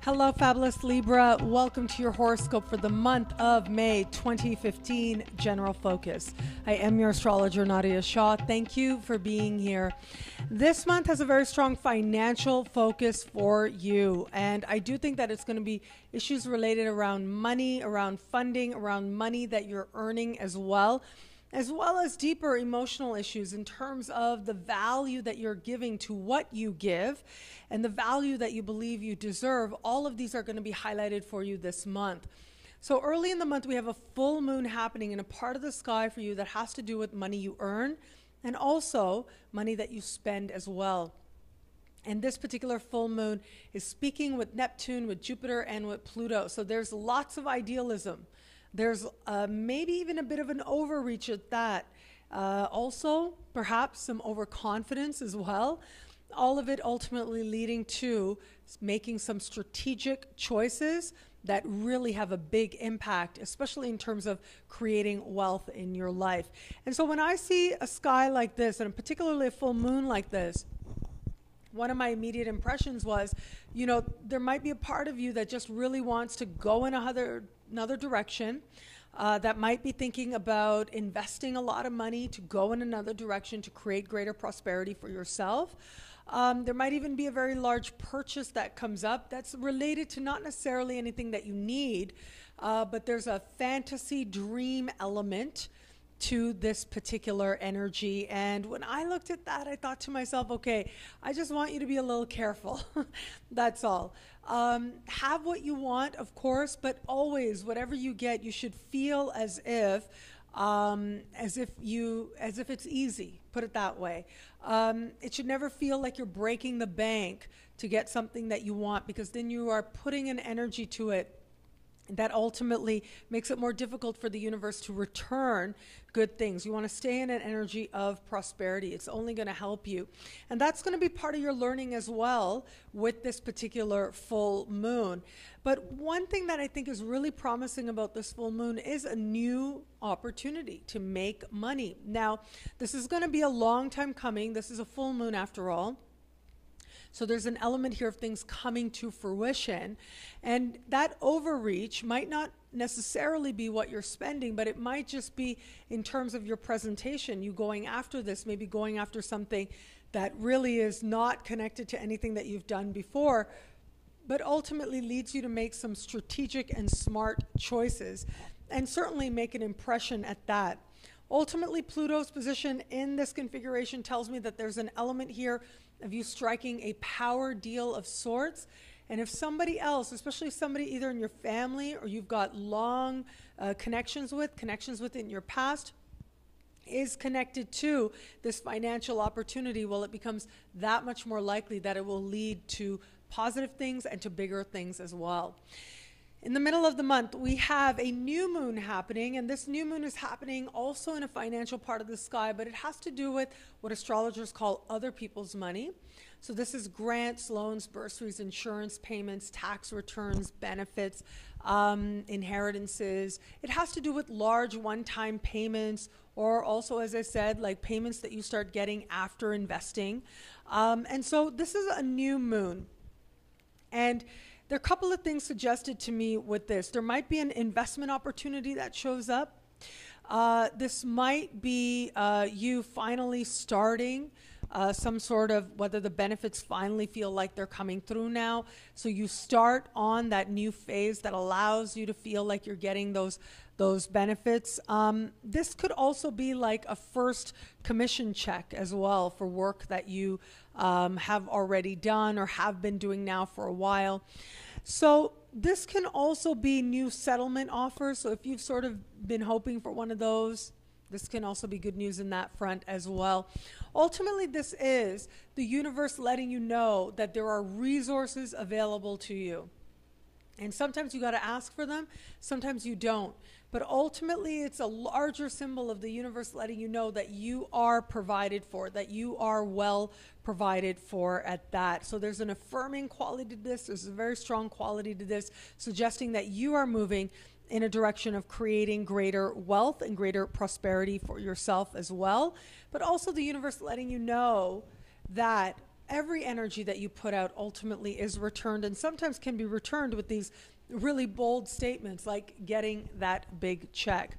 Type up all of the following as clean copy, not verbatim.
Hello, fabulous Libra. Welcome to your horoscope for the month of May 2015, General Focus. I am your astrologer, Nadiya Shah. Thank you for being here. This month has a very strong financial focus for you, and I do think that it's going to be issues related around money, around funding, around money that you're earning as well as deeper emotional issues in terms of the value that you're giving to what you give and the value that you believe you deserve. All of these are going to be highlighted for you this month. So early in the month, we have a full moon happening in a part of the sky for you that has to do with money you earn and also money that you spend as well. And this particular full moon is speaking with Neptune, with Jupiter, and with Pluto. So there's lots of idealism. There's maybe even a bit of an overreach at that. Also, perhaps some overconfidence as well. All of it ultimately leading to making some strategic choices that really have a big impact, especially in terms of creating wealth in your life. And so when I see a sky like this, and particularly a full moon like this, one of my immediate impressions was, you know, there might be a part of you that just really wants to go in another direction, that might be thinking about investing a lot of money to go in another direction to create greater prosperity for yourself. There might even be a very large purchase that comes up that's related to not necessarily anything that you need, but there's a fantasy dream element to this particular energy. And when I looked at that, I thought to myself, okay, I just want you to be a little careful. That's all. Have what you want, of course, but always, whatever you get, you should feel as if it's easy, put it that way. It should never feel like you're breaking the bank to get something that you want, because then you are putting an energy to it that ultimately makes it more difficult for the universe to return good things. You want to stay in an energy of prosperity. It's only going to help you. And that's going to be part of your learning as well with this particular full moon. But one thing that I think is really promising about this full moon is a new opportunity to make money. Now, this is going to be a long time coming. This is a full moon after all. So there's an element here of things coming to fruition, and that overreach might not necessarily be what you're spending, but it might just be in terms of your presentation, you going after this, maybe going after something that really is not connected to anything that you've done before, but ultimately leads you to make some strategic and smart choices, and certainly make an impression at that. Ultimately, Pluto's position in this configuration tells me that there's an element here of you striking a power deal of sorts. And if somebody else, especially somebody either in your family or you've got long connections with in your past, is connected to this financial opportunity, well, it becomes that much more likely that it will lead to positive things and to bigger things as well. In the middle of the month, we have a new moon happening, and this new moon is happening also in a financial part of the sky, but it has to do with what astrologers call other people's money. So this is grants, loans, bursaries, insurance payments, tax returns, benefits, inheritances. It has to do with large one-time payments, or also, as I said, like payments that you start getting after investing. And so this is a new moon. And there are a couple of things suggested to me with this. There might be an investment opportunity that shows up. This might be you finally starting some sort of, whether the benefits finally feel like they're coming through now. So you start on that new phase that allows you to feel like you're getting those benefits. This could also be like a first commission check as well for work that you have already done or have been doing now for a while. So this can also be new settlement offers. So if you've sort of been hoping for one of those, this can also be good news in that front as well. Ultimately, this is the universe letting you know that there are resources available to you. And sometimes you got to ask for them, sometimes you don't. But ultimately, it's a larger symbol of the universe letting you know that you are provided for, that you are well provided for at that. So there's an affirming quality to this. There's a very strong quality to this, suggesting that you are moving in a direction of creating greater wealth and greater prosperity for yourself as well. But also the universe letting you know that every energy that you put out ultimately is returned, and sometimes can be returned with these really bold statements like getting that big check.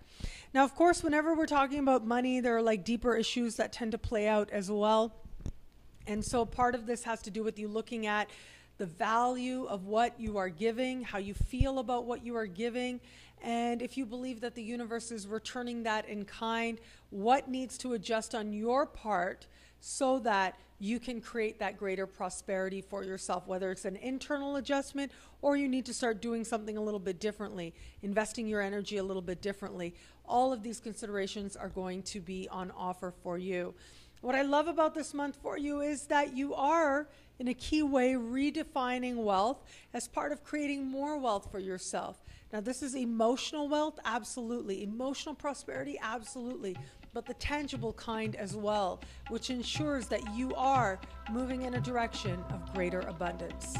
Now, of course, whenever we're talking about money, there are like deeper issues that tend to play out as well. And so part of this has to do with you looking at the value of what you are giving, how you feel about what you are giving, and if you believe that the universe is returning that in kind, what needs to adjust on your part so that you can create that greater prosperity for yourself, whether it's an internal adjustment or you need to start doing something a little bit differently, investing your energy a little bit differently. All of these considerations are going to be on offer for you. What I love about this month for you is that you are, in a key way, redefining wealth as part of creating more wealth for yourself. Now, this is emotional wealth, absolutely. Emotional prosperity, absolutely. But the tangible kind as well, which ensures that you are moving in a direction of greater abundance.